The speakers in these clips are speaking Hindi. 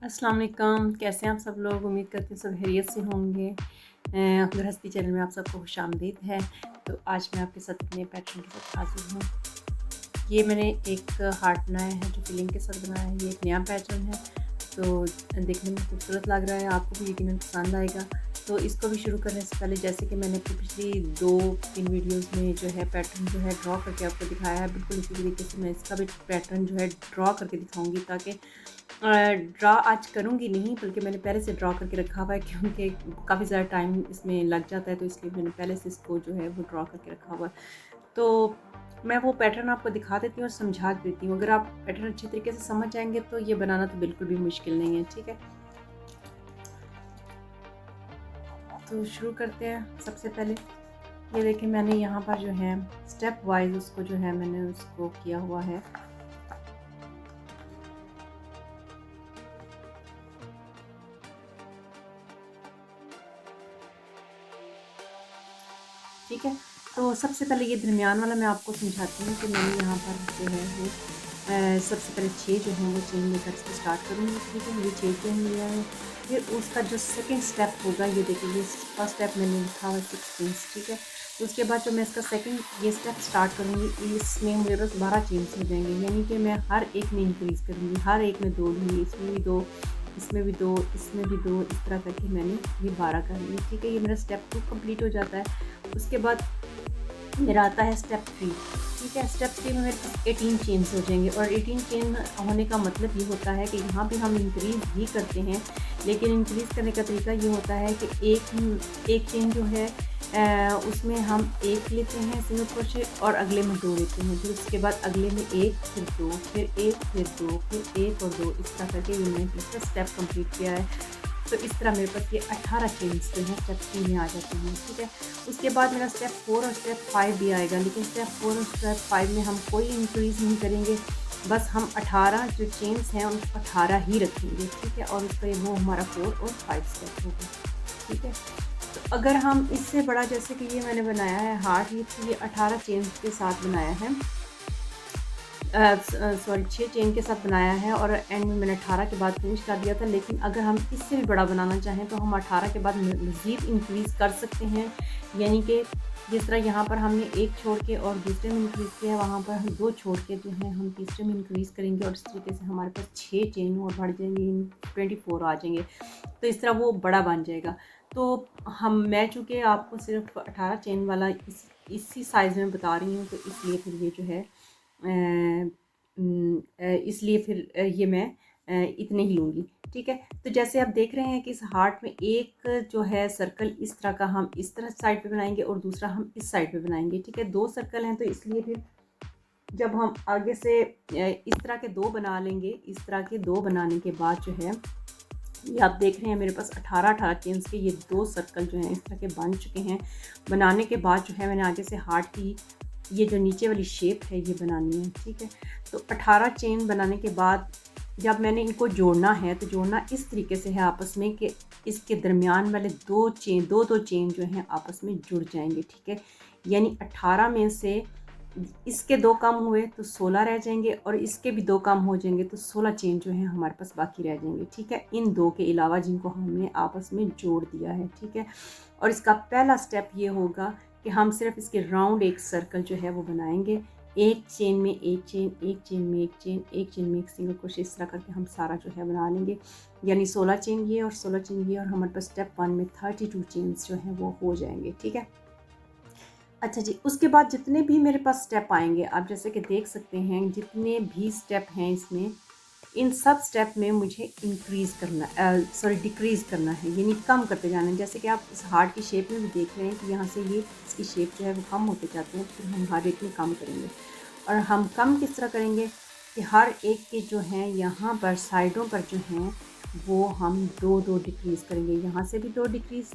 अस्सलाम वालेकुम, कैसे हैं आप सब लोग? उम्मीद करती हूँ सब खैरियत से होंगे। गृहस्थी चैनल में आप सबको खुशामदीद है। तो आज मैं आपके साथ एक नए पैटर्न के साथ हाज़िर हूँ। ये मैंने एक हार्ट बनाया है जो फिलिंग के साथ बनाया है। ये एक नया पैटर्न है, तो देखने में खूबसूरत लग रहा है, आपको भी यकीनन पसंद आएगा। तो इसको भी शुरू करने से पहले, जैसे कि मैंने अपनी पिछली 2-3 वीडियोज़ में जो है पैटर्न जो है ड्रॉ करके आपको दिखाया है, बिल्कुल इसी तरीके से मैं इसका भी पैटर्न जो है ड्रॉ करके दिखाऊँगी, ताकि ड्रॉ आज करूँगी नहीं, बल्कि मैंने पहले से ड्रॉ करके रखा हुआ है, क्योंकि काफ़ी ज़्यादा टाइम इसमें लग जाता है, तो इसलिए मैंने पहले से इसको जो है वो ड्रॉ करके रखा हुआ है। तो मैं वो पैटर्न आपको दिखा देती हूँ और समझा देती हूँ। अगर आप पैटर्न अच्छे तरीके से समझ जाएँगे तो ये बनाना तो बिल्कुल भी मुश्किल नहीं है, ठीक है? तो शुरू करते हैं। सबसे पहले ये देखिए, मैंने यहाँ पर जो है स्टेप वाइज़ उसको जो है मैंने उसको किया हुआ है। ठीक है, तो सबसे पहले ये दरमियान वाला मैं आपको समझाती हूँ कि मैंने यहाँ पर जो है वो सबसे पहले 6 जो हैं वो चेन लेकर इसको स्टार्ट करूँगी। ठीक है, ये 6 चेन लिया है। फिर उसका जो सेकंड स्टेप होगा, ये देखिए, ये फर्स्ट स्टेप मैंने लिखा हुआ है 6 चेन्स। ठीक है, तो उसके बाद जो मैं इसका सेकंड ये स्टेप स्टार्ट करूँगी, इसमें मेरे पास 12 चेन्स हो जाएंगे, यानी कि मैं हर एक में इंक्रीज़ करूँगी, हर एक में 2 लूँगी, इसमें भी 2, इसमें भी 2, इसमें भी 2, इस तरह करके मैंने ये 12 कर लिए। ठीक है, ये मेरा स्टेप 2 कंप्लीट हो जाता है। उसके बाद मेरा आता है स्टेप 3। ठीक है, स्टेप 3 में मेरे पास 18 चेन्स हो जाएंगे, और 18 चेन होने का मतलब ये होता है कि यहाँ पे हम इंक्रीज़ भी करते हैं, लेकिन इंक्रीज़ करने का तरीका ये होता है कि एक चेन जो है उसमें हम एक लेते हैं सिंगल क्रोशे, और अगले में 2 लेते हैं, फिर उसके बाद अगले में 1, फिर 2, फिर 1, फिर 2, फिर 1 और 2, इस तरह करके ये मैंने इसका स्टेप कंप्लीट किया है। तो इस तरह मेरे पास ये 18 चेन्स जो हैं स्टेप 3 में आ जाते हैं। ठीक है, उसके बाद मेरा स्टेप 4 और स्टेप 5 भी आएगा, लेकिन स्टेप 4 और स्टेप 5 में हम कोई इंक्रीज़ नहीं करेंगे, बस हम 18 जो चेन्स हैं उनको 18 ही रखेंगे। ठीक है, और उसका वो हमारा 4 और 5 स्टेप होगा। ठीक है, तो अगर हम इससे बड़ा, जैसे कि ये मैंने बनाया है हार्ट, ये 18 चेन्स के साथ बनाया है, सॉरी 6 चेन के साथ बनाया है, और एंड में मैंने 18 के बाद फिनिश कर दिया था। लेकिन अगर हम इससे भी बड़ा बनाना चाहें तो हम 18 के बाद मज़ीद इंक्रीज़ कर सकते हैं, यानी कि जिस तरह यहाँ पर हमने एक छोड़ के और दूसरे में इंक्रीज़ किया है, वहाँ पर हम 2 छोड़ के जो है हम तीसरे में इंक्रीज़ करेंगे, और इस तरीके से हमारे पास 6 चेन और बढ़ जाएंगे, 24 आ जाएंगे, तो इस तरह वो बड़ा बन जाएगा। तो मैं चूँकि आपको सिर्फ 18 चेन वाला इसी साइज़ में बता रही हूँ, तो इसलिए फिर ये जो है इसलिए फिर ये मैं इतने ही लूँगी। ठीक है, तो जैसे आप देख रहे हैं कि इस हार्ट में एक जो है सर्कल इस तरह का हम इस तरह साइड पे बनाएंगे, और दूसरा हम इस साइड पे बनाएंगे। ठीक है, 2 सर्कल हैं, तो इसलिए फिर जब हम आगे से इस तरह के 2 बना लेंगे, इस तरह के 2 बनाने के बाद जो है, ये आप देख रहे हैं मेरे पास 18 चेन्स के ये 2 सर्कल जो हैं इस तरह के बन चुके हैं। बनाने के बाद जो है मैंने आगे से हार्ट की ये जो नीचे वाली शेप है ये बनानी है। ठीक है, तो 18 चेन बनाने के बाद जब मैंने इनको जोड़ना है, तो जोड़ना इस तरीके से है आपस में कि इसके दरमियान वाले 2 चेन जो हैं आपस में जुड़ जाएंगे। ठीक है, यानी 18 में से इसके 2 कम हुए तो 16 रह जाएंगे, और इसके भी 2 कम हो जाएंगे, तो 16 चेन जो है हमारे पास बाकी रह जाएंगे। ठीक है, इन 2 के अलावा जिनको हमने आपस में जोड़ दिया है। ठीक है, और इसका पहला स्टेप ये होगा कि हम सिर्फ इसके राउंड एक सर्कल जो है वो बनाएंगे, एक चेन में एक चेन, एक चेन में एक चेन, एक चेन में एक सिंगल क्रोशे, इस तरह करके हम सारा जो है बना लेंगे, यानी 16 चेन ये और 16 चेन ये, और हमारे पास स्टेप 1 में 32 चेन्स जो हैं वो हो जाएंगे। ठीक है, अच्छा जी, उसके बाद जितने भी मेरे पास स्टेप आएंगे, आप जैसे कि देख सकते हैं जितने भी स्टेप हैं इसमें, इन सब स्टेप में मुझे इंक्रीज़ करना सॉरी डिक्रीज़ करना है, यानी कम करते जाना है। जैसे कि आप इस हार्ट की शेप में भी देख रहे हैं कि यहाँ से ये इसकी शेप जो है वो कम होते जाते हैं, फिर हम हर एक में कम करेंगे। और हम कम किस तरह करेंगे कि हर एक के जो हैं यहाँ पर साइडों पर जो हैं वो हम 2-2 डिक्रीज़ करेंगे, यहाँ से भी 2 डिक्रीज़,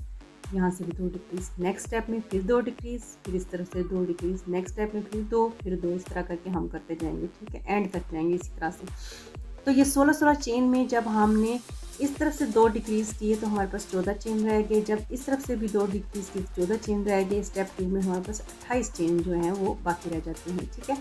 यहाँ से भी 2 डिक्रीज़, नेक्स्ट स्टेप में फिर 2 डिक्रीज़, फिर इस तरफ से 2 डिक्रीज़, नेक्स्ट स्टेप में फिर 2, फिर 2, इस तरह करके हम करते जाएंगे। ठीक है, एंड तक जाएंगे इसी तरह से। तो ये 16-16 चेन में जब हमने इस तरफ से 2 डिक्रीज़ किए तो हमारे पास 14 चेन रह गए, जब इस तरफ से भी 2 डिक्रीज़ की 14 चेन रह गए। स्टेप 2 में हमारे पास 28 चेन जो हैं वो बाकी रह जाते हैं। ठीक है,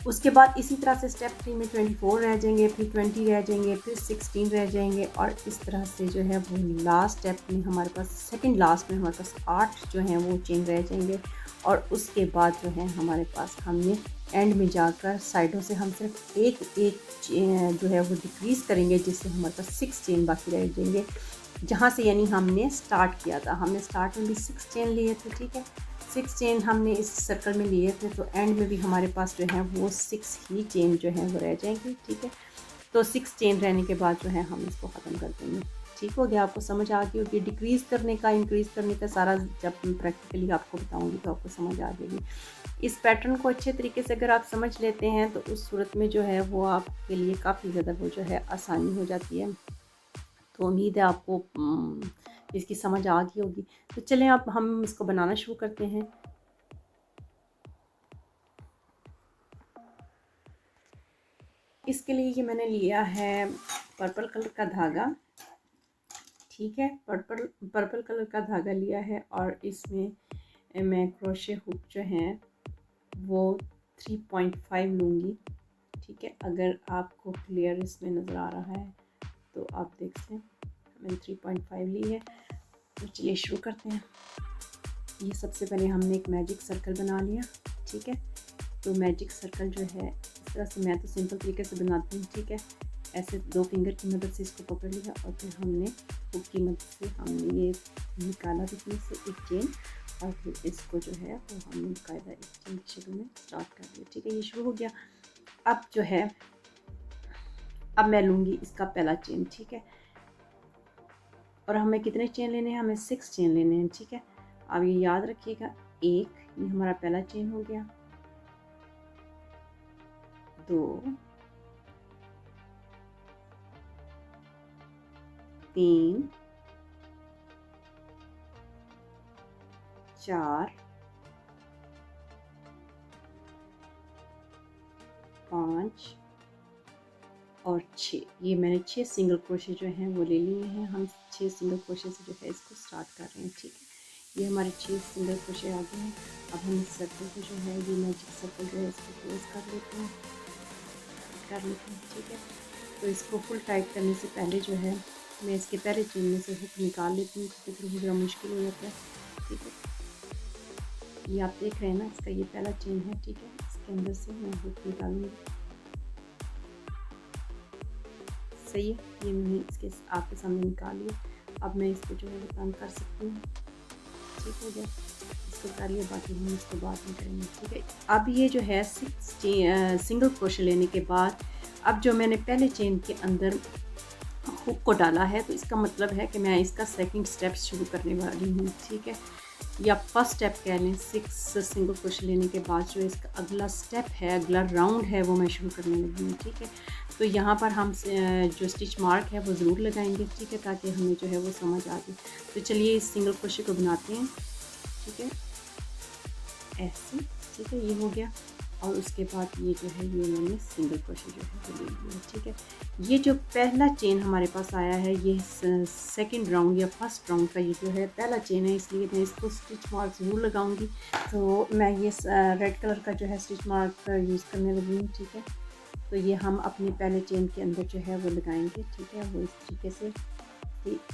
उसके बाद इसी तरह से स्टेप 3 में 24 रह जाएंगे, फिर 20 रह जाएंगे, फिर 16 रह जाएंगे, और इस तरह से जो है वो लास्ट स्टेप में हमारे पास, सेकंड लास्ट में हमारे पास 8 जो हैं वो चेन रह जाएंगे। और उसके बाद जो है हमारे पास, हमने एंड में जाकर साइडों से हम सिर्फ एक जो है वो डिक्रीज़ करेंगे, जिससे हमारे पास 6 चेन बाकी रह जाएंगे, जहाँ से यानी हमने स्टार्ट किया था। हमने स्टार्ट में भी 6 चेन लिए थे, ठीक है, 6 चेन हमने इस सर्कल में लिए थे, तो एंड में भी हमारे पास जो है वो 6 ही चेन जो है वो रह जाएंगी, ठीक है। तो 6 चेन रहने के बाद जो है हम इसको ख़त्म कर देंगे। ठीक हो गया, आपको समझ आ गई होगी। डिक्रीज़ करने का, इंक्रीज़ करने का सारा जब मैं प्रैक्टिकली आपको बताऊंगी तो आपको समझ आ जाएगी। इस पैटर्न को अच्छे तरीके से अगर आप समझ लेते हैं तो उस सूरत में जो है वो आपके लिए काफ़ी ज़्यादा वो जो है आसानी हो जाती है। तो उम्मीद है आपको इसकी समझ आ गई होगी। तो चलें अब हम इसको बनाना शुरू करते हैं। इसके लिए ये मैंने लिया है पर्पल कलर का धागा, ठीक है, पर्पल कलर का धागा लिया है, और इसमें मैं क्रोशे हुक जो है वो 3.5 लूँगी, ठीक है। अगर आपको क्लियर इसमें नज़र आ रहा है तो आप देख लें, मैंने 3.5 ली है। तो चलिए शुरू करते हैं। ये सबसे पहले हमने एक मैजिक सर्कल बना लिया, ठीक है। तो मैजिक सर्कल जो है इस तरह से, मैं तो सिंपल तरीके से बनाती हूँ, ठीक है। ऐसे 2 फिंगर की मदद से इसको पकड़ लिया, और फिर हमने हुक की मदद से हमने ये निकाला इसमें से एक चेन, और फिर इसको जो है वो हमने बाकायदा एक चेन की शक्ल में स्टार्ट कर दिया, ठीक है। ये शुरू हो गया। अब जो है, अब मैं लूँगी इसका पहला चेन, ठीक है। और हमें कितने चेन लेने हैं? हमें 6 चेन लेने हैं, ठीक है। अब ये याद रखिएगा, एक ये हमारा पहला चेन हो गया, 2, 3, 4, 5 और 6। ये मैंने 6 सिंगल क्रोशे जो हैं वो ले लिए हैं। हम 6 सिंगल क्रोशे से जो है इसको स्टार्ट कर रहे हैं, ठीक है। ये हमारे 6 सिंगल क्रोशे आ गए हैं। अब हम इस सर्कल को जो है, ये मैजिक सर्कल जो है इसको क्लोज कर लेते हैं, ठीक है। तो इसको फुल टाइट करने से पहले जो है मैं इसके पहले चेन में से हुक निकाल लेती हूँ, क्योंकि फिर ज़रा मुश्किल हो जाता है, ठीक है। ये आप देख रहे हैं ना, इसका ये पहला चेन है, ठीक है। इसके अंदर से मैं हुक निकालूंगी, सही है। ये मैंने इसके आपके सामने निकाल लिया। अब मैं इसको जो है बंद कर सकती हूँ, ठीक हो गया। इसको कर लिया, बाकी हम इसको बाद में करेंगे, ठीक है। अब ये जो है 6 सिंगल क्रोशे लेने के बाद, अब जो मैंने पहले चेन के अंदर हुक को डाला है, तो इसका मतलब है कि मैं इसका सेकंड स्टेप शुरू करने वाली हूँ, ठीक है, या फर्स्ट स्टेप कह लें। 6 सिंगल क्रोशे लेने के बाद जो इसका अगला स्टेप है, अगला राउंड है, वो मैं शुरू करने लगी हूँ, ठीक है। तो यहाँ पर हम जो स्टिच मार्क है वो ज़रूर लगाएंगे, ठीक है, ताकि हमें जो है वो समझ आ जाए। तो चलिए इस सिंगल क्रोशे को बनाते हैं, ठीक है, ऐसे, ठीक है। ये हो गया, और उसके बाद ये जो है, ये मैंने सिंगल क्रोशे जो है वो ले लिया, ठीक है। ये जो पहला चेन हमारे पास आया है, ये सेकंड राउंड या फर्स्ट राउंड का ये जो है पहला चेन है, इसलिए मैं इसको स्टिच मार्क ज़रूर लगाऊंगी। तो मैं ये रेड कलर का जो है स्टिच मार्क यूज़ करने लगी हूँ, ठीक है। तो ये हम अपने पहले चेन के अंदर जो है वो लगाएंगे, ठीक है, वो इस तरीके से।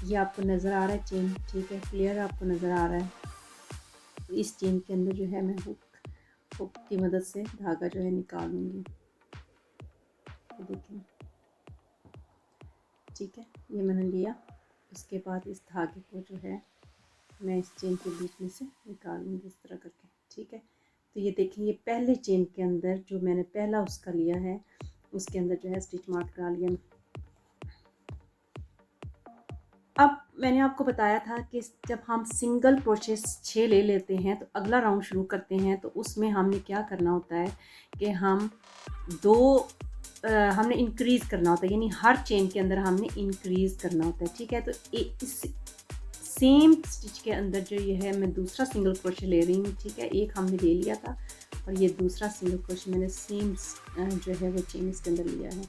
ये आपको नज़र आ रहा है चेन, ठीक है, क्लियर आपको नज़र आ रहा है। तो इस चेन के अंदर जो है मैं हुक की मदद से धागा जो है निकालूंगी, देखें, ठीक है। ये मैंने लिया। उसके बाद इस धागे को जो है मैं इस चेन के बीच में से निकालूंगी इस तरह करके, ठीक है। तो ये देखें, ये पहले चेन के अंदर जो मैंने पहला उसका लिया है, उसके अंदर जो है स्टिच मार्क डाल लिया। अब मैंने आपको बताया था कि जब हम सिंगल क्रोशे 6 ले लेते हैं तो अगला राउंड शुरू करते हैं, तो उसमें हमने क्या करना होता है कि हम हमने इंक्रीज़ करना होता है, यानी हर चेन के अंदर हमने इंक्रीज़ करना होता है, ठीक है। तो इस सेम स्टिच के अंदर जो ये है, मैं दूसरा सिंगल क्रोशे ले रही हूँ, ठीक है। एक हमने ले लिया था, और ये दूसरा सिंगल क्रोशे मैंने सेम जो है वो चेन इसके अंदर लिया है,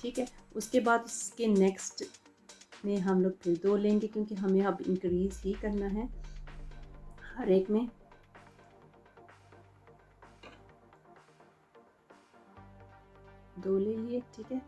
ठीक है। उसके बाद उसके नेक्स्ट में हम लोग फिर 2 लेंगे, क्योंकि हमें अब इंक्रीज़ ही करना है हर एक में। 2 ले लिए, ठीक है।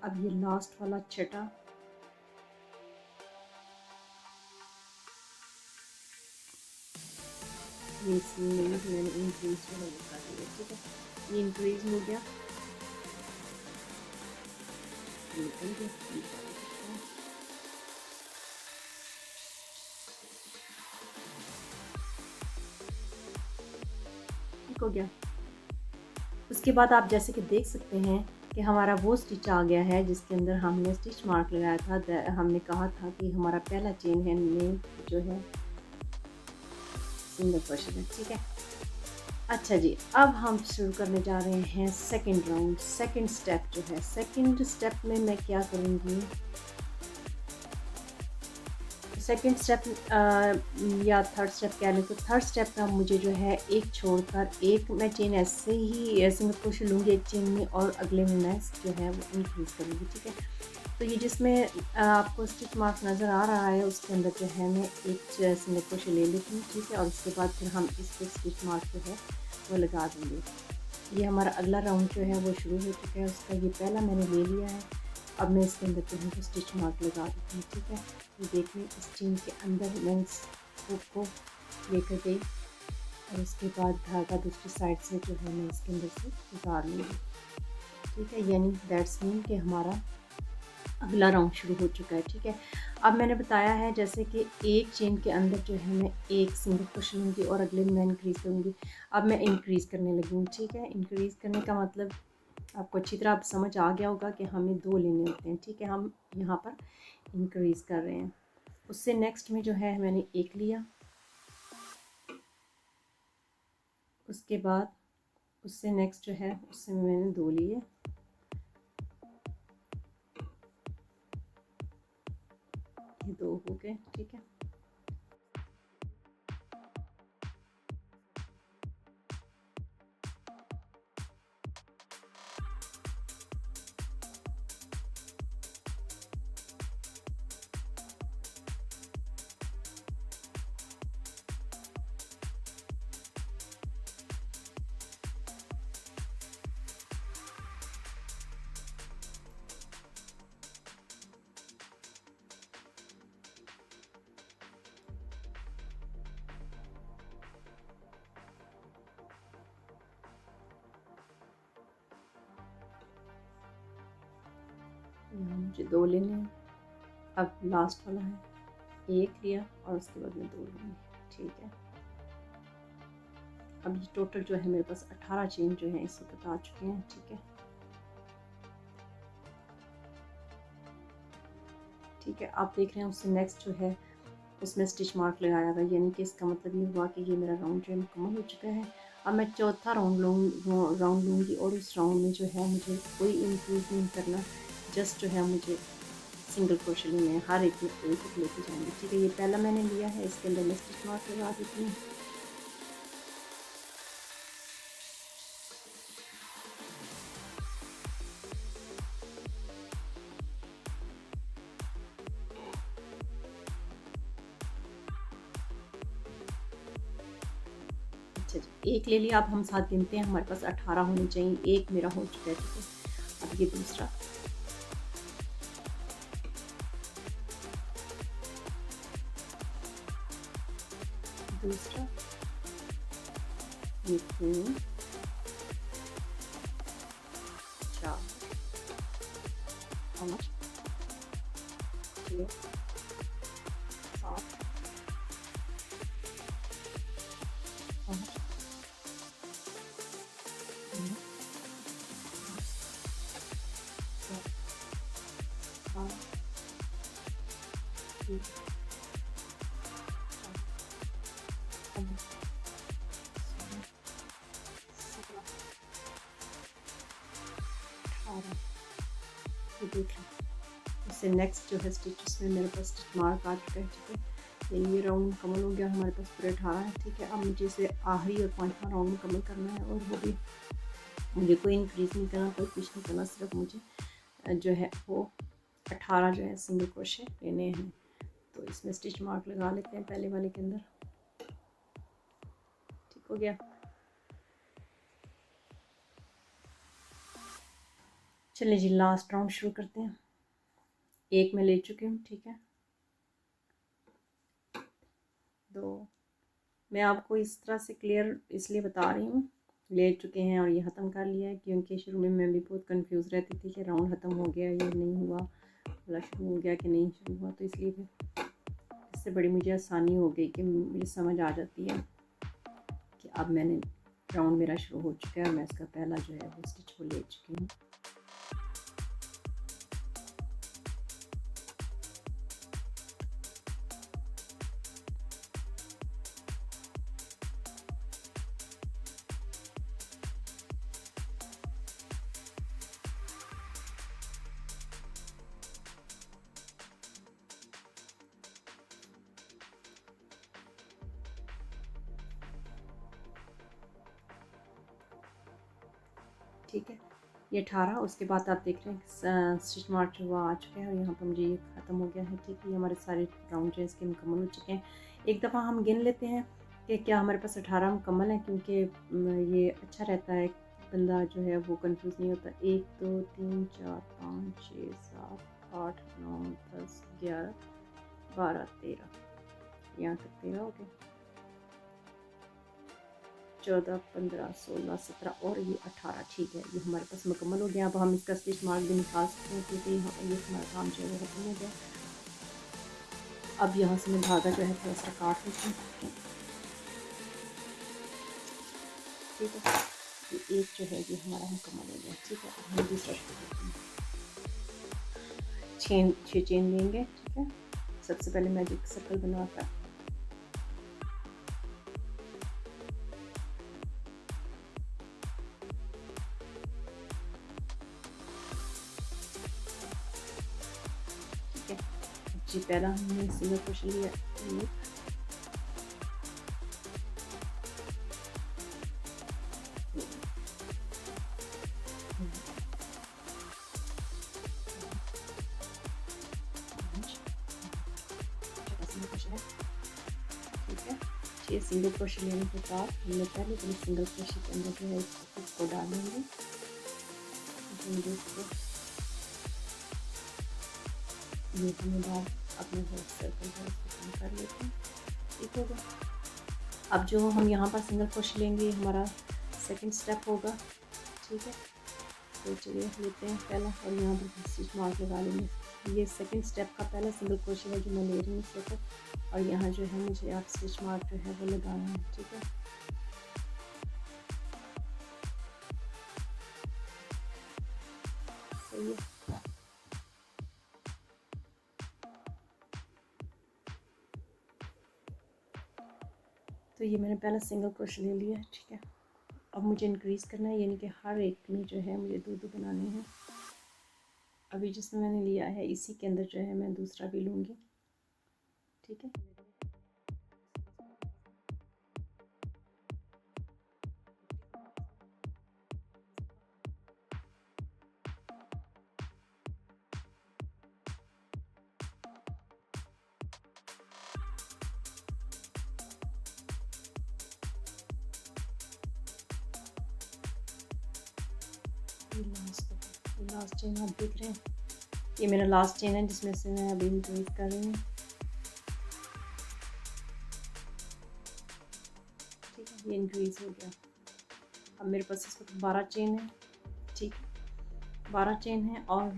अब ये लास्ट वाला छठा, ये मैंने इंक्रीज जो है वो कर दिया, ठीक है। ये इंक्रीज हो गया, निकल गया, ठीक हो गया। उसके बाद आप जैसे कि देख सकते हैं कि हमारा वो स्टिच आ गया है जिसके अंदर हमने स्टिच मार्क लगाया था। हमने कहा था कि हमारा पहला चेन है में जो है सिंगल क्रोशे है, ठीक है। अच्छा जी, अब हम शुरू करने जा रहे हैं सेकंड राउंड। सेकंड स्टेप जो है, सेकंड स्टेप में मैं क्या करूँगी, सेकंड स्टेप या थर्ड स्टेप कह लें, तो थर्ड स्टेप में मुझे जो है एक छोड़कर एक मैं चेन ऐसे ही सिंगल क्रोशे लूँगी एक चेन में, और अगले में मैं जो है वो इंक्रीज़ करूँगी, ठीक है। तो ये जिसमें आपको स्टिच मार्क नज़र आ रहा है उसके अंदर जो है मैं एक सिंगल क्रोशे ले लेती हूँ, ठीक है। और उसके बाद फिर हम इस पर स्टिच मार्क जो है वो लगा देंगे। ये हमारा अगला राउंड जो है वो शुरू हो चुका है, उसका ये पहला मैंने ले लिया है। अब मैं इसके अंदर जो है वो स्टिच मार्क लगा देती हूँ, ठीक है। ये देख लें, इस चेन के अंदर मैं इस हुक को लेकर गई और उसके बाद धागा दूसरी साइड से जो है मैं इसके अंदर से उतार लूँगी, ठीक है। यानी दैट्स मीन कि हमारा अगला राउंड शुरू हो चुका है, ठीक है। अब मैंने बताया है जैसे कि एक चेन के अंदर जो है मैं एक सिंगल क्रोशे लूँगी और अगले में मैं इंक्रीज़ करूँगी। अब मैं इंक्रीज़ करने लगी हूँ, ठीक है। इंक्रीज़ करने का मतलब आपको अच्छी तरह समझ आ गया होगा कि हमें 2 लेने होते हैं, ठीक है। हम यहाँ पर इंक्रीज़ कर रहे हैं। उससे नेक्स्ट में जो है मैंने एक लिया, उसके बाद उससे नेक्स्ट जो है उससे मैंने 2 लिए, ये 2 हो गए, ठीक है। यहाँ मुझे 2 लेने हैं। अब लास्ट वाला है, एक लिया और उसके बाद मैं 2 लूँगी, ठीक है। अब ये टोटल जो है मेरे पास 18 चेन जो है इस वक्त आ चुके हैं, ठीक है। ठीक है, आप देख रहे हैं उससे नेक्स्ट जो है उसमें स्टिच मार्क लगाया हुआ, यानी कि इसका मतलब ये हुआ कि ये मेरा राउंड जो है मुकम्मल हो चुका है। अब मैं चौथा राउंड लूँगी और उस राउंड में जो है मुझे कोई इंक्रीज नहीं करना, जस्ट जो है मुझे सिंगल क्रोशे लेने हैं, हर एक में एक लेके जाएंगे, ठीक है। ये पहला मैंने लिया है, इसके अंदर मैं स्टिच मार्क लगा देती हूँ। अच्छा जी, एक ले लिया। अब हम साथ गिनते हैं, हमारे पास 18 होने चाहिए, एक मेरा हो चुका है, ठीक है। अब ये दूसरा, ये 3 4 5 6 7 8 9 10 11 12 ये देख लें। इससे नेक्स्ट जो है स्टिच, उसमें मेरे पास स्टिच मार्क आ चुका है, ठीक है। ये राउंड मुकम्मल हो गया, हमारे पास पूरे 18 है। ठीक है, अब मुझे इसे आखिरी और 5वां राउंड मुकम्मल करना है, और वो भी मुझे कोई इंक्रीज़ नहीं करना, कोई कुछ नहीं करना, सिर्फ मुझे जो है वो 18 जो है सिंगल क्रोशे लेने हैं। तो इसमें स्टिच मार्क लगा लेते हैं पहले वाले के अंदर। ठीक हो गया। चलिए जी, लास्ट राउंड शुरू करते हैं। एक मैं ले चुकी हूँ। ठीक है, तो मैं आपको इस तरह से क्लियर इसलिए बता रही हूँ, ले चुके हैं और ये ख़त्म कर लिया है, क्योंकि शुरू में मैं भी बहुत कंफ्यूज रहती थी कि राउंड ख़त्म हो गया, ये नहीं हुआ, वाला शुरू हो गया कि नहीं शुरू हुआ। तो इसलिए फिर इससे बड़ी मुझे आसानी हो गई कि मुझे समझ आ जाती है कि अब मैंने राउंड मेरा शुरू हो चुका है और मैं इसका पहला जो है वो स्टिच को ले चुकी हूँ। ठीक है, ये 18, उसके बाद आप देख रहे हैं स्टिच मार्क जो आ चुके हैं और यहाँ पर मुझे ये ख़त्म हो गया है। ठीक है, ये हमारे सारे राउंड जो है इसके मुकम्मल हो चुके हैं। एक दफ़ा हम गिन लेते हैं कि क्या हमारे पास 18 मुकम्मल है, क्योंकि ये अच्छा रहता है, बंदा जो है वो कंफ्यूज नहीं होता। 1 2 3 4 5 6 7 8 9 10 11 12 13, यहाँ तक 13 हो गए, 14 15 16 17 और ये 18। ठीक है, ये हमारे पास मुकम्मल हो गया। अब हम इसका स्टिच मार्क भी निकाल सकते हैं, क्योंकि ये हमारा काम जो है वो खत्म हो गया। अब यहाँ से मैं धागा जो है थोड़ा सा काट लेती हूँ। ठीक है, ये एक जो है ये हमारा मुकम्मल हो गया। ठीक है, अब हम दूसरा शुरू करते हैं। 6 चेन लेंगे। ठीक है, सबसे पहले मैजिक सर्कल बनाकर जी, पहला हमने सिंगल क्रोशे लिया, ठीक है। 6 सिंगल क्रोशे लेने के बाद हमने पहले सिंगल क्रोशे के अंदर जो है इसको डालेंगे। ये हमें डाल अपने होल सर्कल है इसको कम कर लेते हैं। ठीक होगा। अब जो हम यहाँ पर सिंगल क्रोशे लेंगे हमारा सेकंड स्टेप होगा। ठीक है, तो चलिए लेते हैं पहला और यहाँ पर स्टिच मार्क लगा लेंगे। ये सेकंड स्टेप का पहला सिंगल क्रोशे है जो मैं ले रही हूँ इससे, और यहाँ जो है मुझे आप स्टिच मार्क जो है वो लगाना है। ठीक है, सही है। तो ये मैंने पहला सिंगल क्रोशे ले लिया। ठीक है, अब मुझे इंक्रीज़ करना है, यानी कि हर एक में जो है मुझे 2 2 बनाने हैं। अभी जिसमें मैंने लिया है इसी के अंदर जो है मैं दूसरा भी लूँगी। ठीक है, लास्ट चेन आप देख रहे हैं, ये मेरा लास्ट चेन है जिसमें से मैं अभी इंक्रीज कर रही हूँ। ठीक है, ये इंक्रीज हो गया। अब मेरे पास इस वक्त 12 चेन है। ठीक, 12 चेन है, और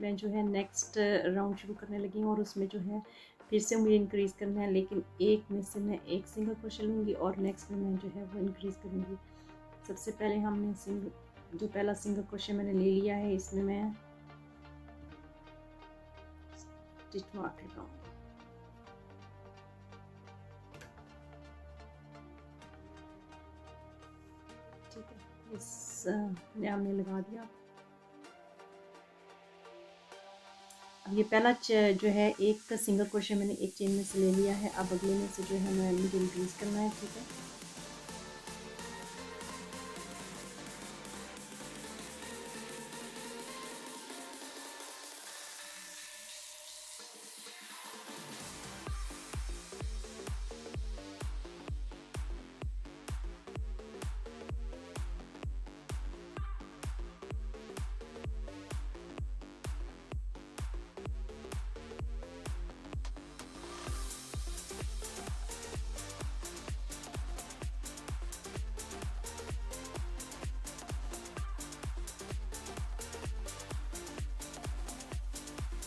मैं जो है नेक्स्ट राउंड शुरू करने लगी हूँ, और उसमें जो है फिर से मुझे इंक्रीज़ करना है, लेकिन एक में से मैं एक सिंगल क्रोशे लूँगी और नेक्स्ट में मैं जो है वो इंक्रीज़ करूँगी। सबसे पहले हमने जो पहला सिंगल क्रोशे मैंने ले लिया है इसमें मैं स्टिच मार्क लगाऊंगी। ठीक है, इस हमने लगा दिया। अब ये पहला जो है एक सिंगल क्रोशे मैंने एक चेन में से ले लिया है। अब अगले में से जो है मैं मुझे इंक्रीज़ करना है, ठीक है।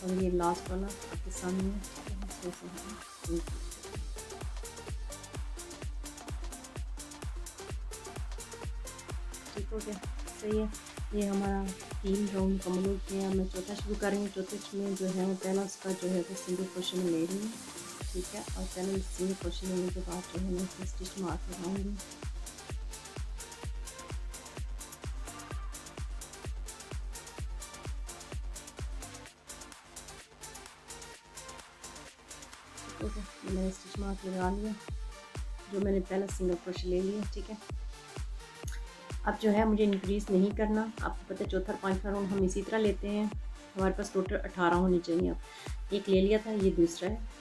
और ये लास्ट वाला आपके सामने है। ठीक हो गया, सही है। ये हमारा 3 राउंड मुकम्मल हो गए हैं। मैं चौथा शुरू कर रही हूँ। चौथे में जो है वो पहला उसका जो है वो सिंगल क्रोशे में ले रही हूँ, ठीक है। और पहले सिंगल क्रोशे लेने के बाद जो है मैं इसमें स्टिच मार्क लगाऊंगी। ठीक है, मैंने स्टिच मार्क लगा लिया जो मैंने पहला सिंगल क्रोशे ले लिया, ठीक है। अब जो है मुझे इंक्रीज़ नहीं करना। आपको पता है चौथा और पाँचवा राउंड हम इसी तरह लेते हैं। हमारे पास टोटल 18 होनी चाहिए। अब एक ले लिया था, ये दूसरा है।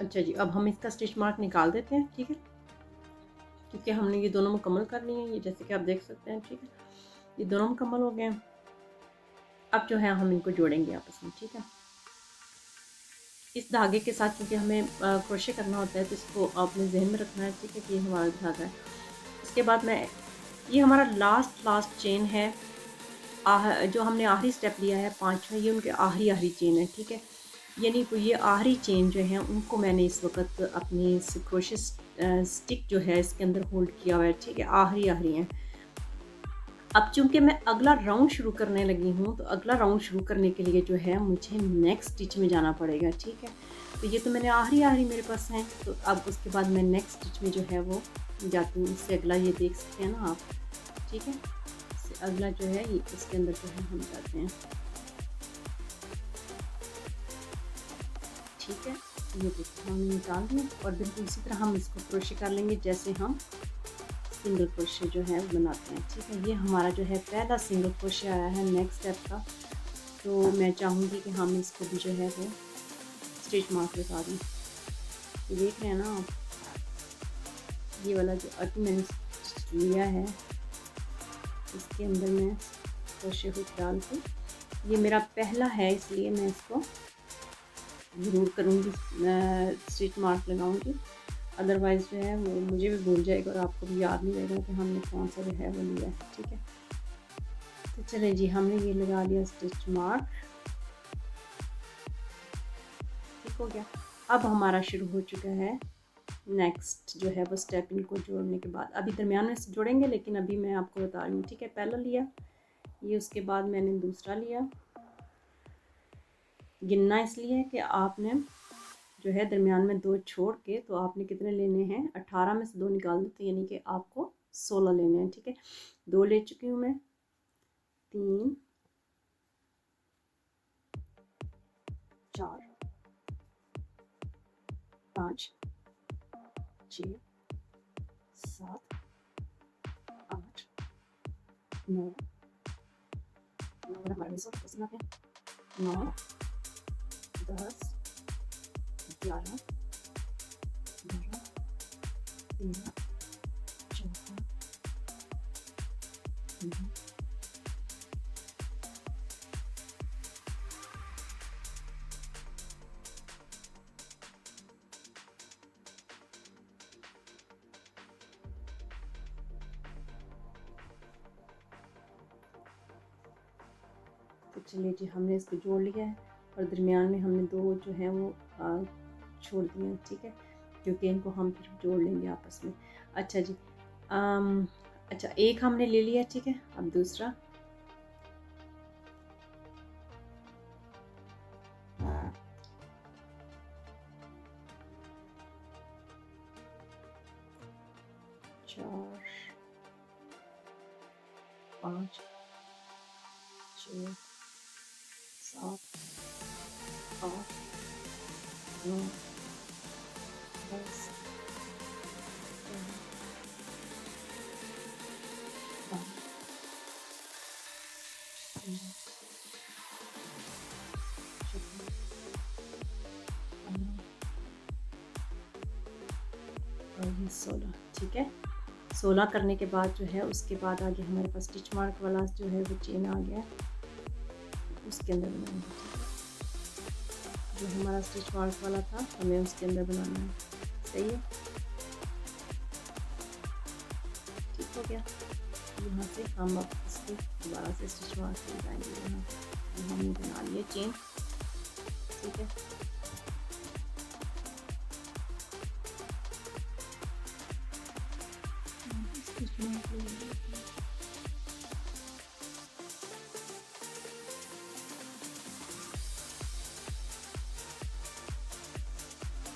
अच्छा जी, अब हम इसका स्टिच मार्क निकाल देते हैं, ठीक है। क्योंकि हमने ये दोनों मुकम्मल कर लिए हैं, ये जैसे कि आप देख सकते हैं, ठीक है। ये दोनों मुकम्मल हो गए हैं। अब जो है हम इनको जोड़ेंगे आपस में, ठीक है। इस धागे के साथ क्योंकि हमें क्रोशे करना होता है तो इसको आपने जहन में रखना है, ठीक है, कि ये हमारा धागा है। इसके बाद मैं ये हमारा लास्ट चेन है। जो हमने आखिरी स्टेप लिया है पाँचवा, ये उनके आखिरी चेन है, ठीक है। यानी कि ये आखिरी चेन जो है उनको मैंने इस वक्त अपनी क्रोशे स्टिक जो है इसके अंदर होल्ड किया हुआ है, ठीक है। आखिरी हैं। अब चूंकि मैं अगला राउंड शुरू करने लगी हूँ तो अगला राउंड शुरू करने के लिए जो है मुझे नेक्स्ट स्टिच में जाना पड़ेगा, ठीक है। तो ये तो मैंने आखिरी मेरे पास हैं, तो अब उसके बाद मैं नेक्स्ट स्टिच में जो है वो जाती हूँ। इससे अगला ये देख सकते हैं ना आप, ठीक है। इससे अगला जो है ये इसके अंदर जो है हम जाते हैं, ठीक है। ये देखिए हमने निकाल दिया और बिल्कुल इसी तरह हम इसको क्रोशे कर लेंगे जैसे हम सिंगल क्रोशे जो है बनाते हैं, ठीक है। ये हमारा जो है पहला सिंगल क्रोशे आया है नेक्स्ट स्टेप का। तो मैं चाहूँगी कि हम इसको भी जो है वो स्टिच मार्क लगा दें। ये देख रहे हैं ना आप, ये वाला जो अट मैंने लिया है इसके अंदर मैं क्रोशे हुक डाल के, ये मेरा पहला है इसलिए मैं इसको ज़रूर करूँगी, स्टिच मार्क लगाऊँगी। अदरवाइज़ जो है वो मुझे भी भूल जाएगा और आपको भी याद नहीं रहेगा कि हमने कौन सा जो है वो लिया है, ठीक है। तो चलें जी, हमने ये लगा लिया स्टिच मार्क, ठीक हो गया। अब हमारा शुरू हो चुका है नेक्स्ट जो है वो स्टेप, इनको जोड़ने के बाद। अभी दरमियान में जोड़ेंगे लेकिन अभी मैं आपको बता रही हूँ, ठीक है। पहला लिया ये, उसके बाद मैंने दूसरा लिया। गिनना इसलिए कि आपने जो है दरमियान में 2 छोड़ के, तो आपने कितने लेने हैं, 18 में से 2 निकाल देते, यानी कि आपको 16 लेने हैं, ठीक है। 2 ले चुकी हूँ मैं, 3 4 5 6 7 8 9 9 हमारे 9 10 11 12 13 14 तो चलिए जी, हमने इसको जोड़ लिया है और दरमियान में हमने 2 जो है वो छोड़ दिए हैं, ठीक है, क्योंकि इनको हम फिर जोड़ लेंगे आपस में। अच्छा जी, अच्छा एक हमने ले लिया, ठीक है। अब दूसरा, चार 5 6 7 8 9 10 और ये 16, ठीक है। 16 करने के बाद जो है उसके बाद आगे हमारे पास स्टिच मार्क वाला जो है वो चेन आ गया, उसके अंदर बनाएंगे, ठीक है। जो हमारा स्टिच मार्क वाला था हमें उसके अंदर बनाना है, सही है, ठीक हो गया। यहाँ से हम अब इसको दोबारा से स्टिच मार्क में जाएंगे, यहाँ हमने बना लिया चेन, ठीक है।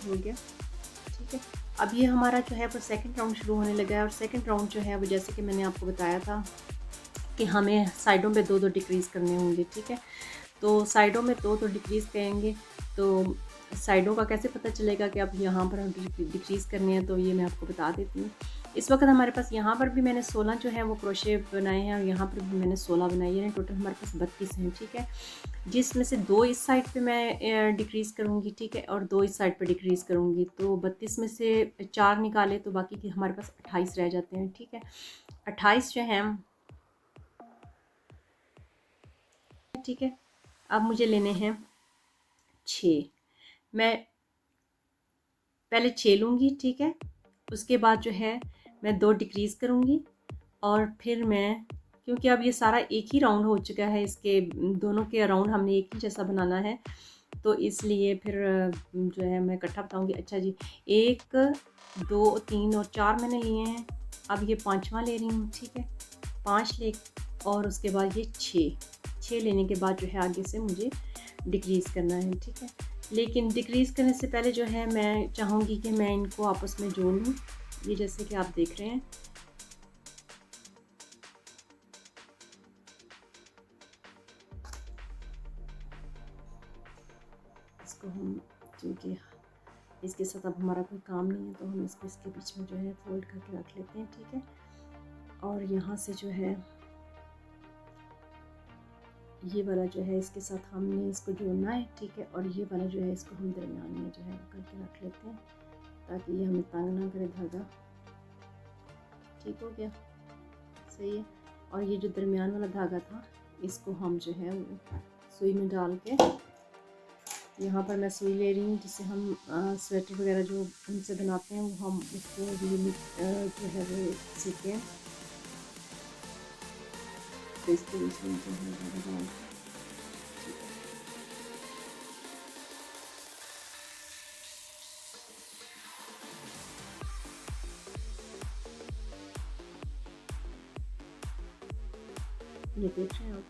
हो गया, ठीक है। अब ये हमारा जो है वो सेकंड राउंड शुरू होने लगा है और सेकंड राउंड जो है वो जैसे कि मैंने आपको बताया था कि हमें साइडों पे 2-2 डिक्रीज़ करने होंगे, ठीक है। तो साइडों में 2-2 डिक्रीज़ करेंगे, तो साइडों का कैसे पता चलेगा कि अब यहाँ पर हम डिक्रीज़ करने हैं, तो ये मैं आपको बता देती हूँ। इस वक्त हमारे पास यहाँ पर भी मैंने 16 जो है वो क्रोशे बनाए हैं और यहाँ पर भी मैंने 16 बनाए हैं, टोटल हमारे पास 32 हैं, ठीक है। जिसमें से 2 इस साइड पे मैं डिक्रीज़ करूँगी, ठीक है, और 2 इस साइड पे डिक्रीज़ करूँगी, तो 32 में से 4 निकाले तो बाकी के हमारे पास 28 रह जाते हैं, ठीक है। 28 जो हैं, ठीक है। अब मुझे लेने हैं 6, मैं पहले 6 लूँगी, ठीक है। उसके बाद जो है मैं 2 डिक्रीज़ करूँगी और फिर मैं, क्योंकि अब ये सारा एक ही राउंड हो चुका है, इसके दोनों के अराउंड हमने एक ही जैसा बनाना है, तो इसलिए फिर जो है मैं इकट्ठा बताऊँगी। अच्छा जी, 1 2 3 और 4 मैंने लिए हैं, अब ये 5वां ले रही हूँ, ठीक है। 5 ले और उसके बाद ये 6 लेने के बाद जो है आगे से मुझे डिक्रीज़ करना है, ठीक है। लेकिन डिक्रीज़ करने से पहले जो है मैं चाहूँगी कि मैं इनको आपस में जोड़ लूँ, ये जैसे कि आप देख रहे हैं। इसको हम, क्योंकि इसके साथ अब हमारा कोई काम नहीं है, तो हम इसको इसके बीच में जो है फोल्ड करके रख लेते हैं, ठीक है। और यहाँ से जो है ये वाला जो है इसके साथ हमने इसको जोड़ना है, ठीक है। और ये वाला जो है इसको हम दरमियान में जो है करके रख लेते हैं, ताकि ये हमें तंग ना करे धागा, ठीक हो गया, सही है। और ये जो दरमियान वाला धागा था इसको हम जो है वो सुई में डाल के, यहाँ पर मैं सुई ले रही हूँ जिससे हम स्वेटर वगैरह जो उनसे बनाते हैं वो हम उसको भी जो है वो सीखते हैं, तो इसके बीच में जो है धागा डाल के, ये देख रहे हैं आप,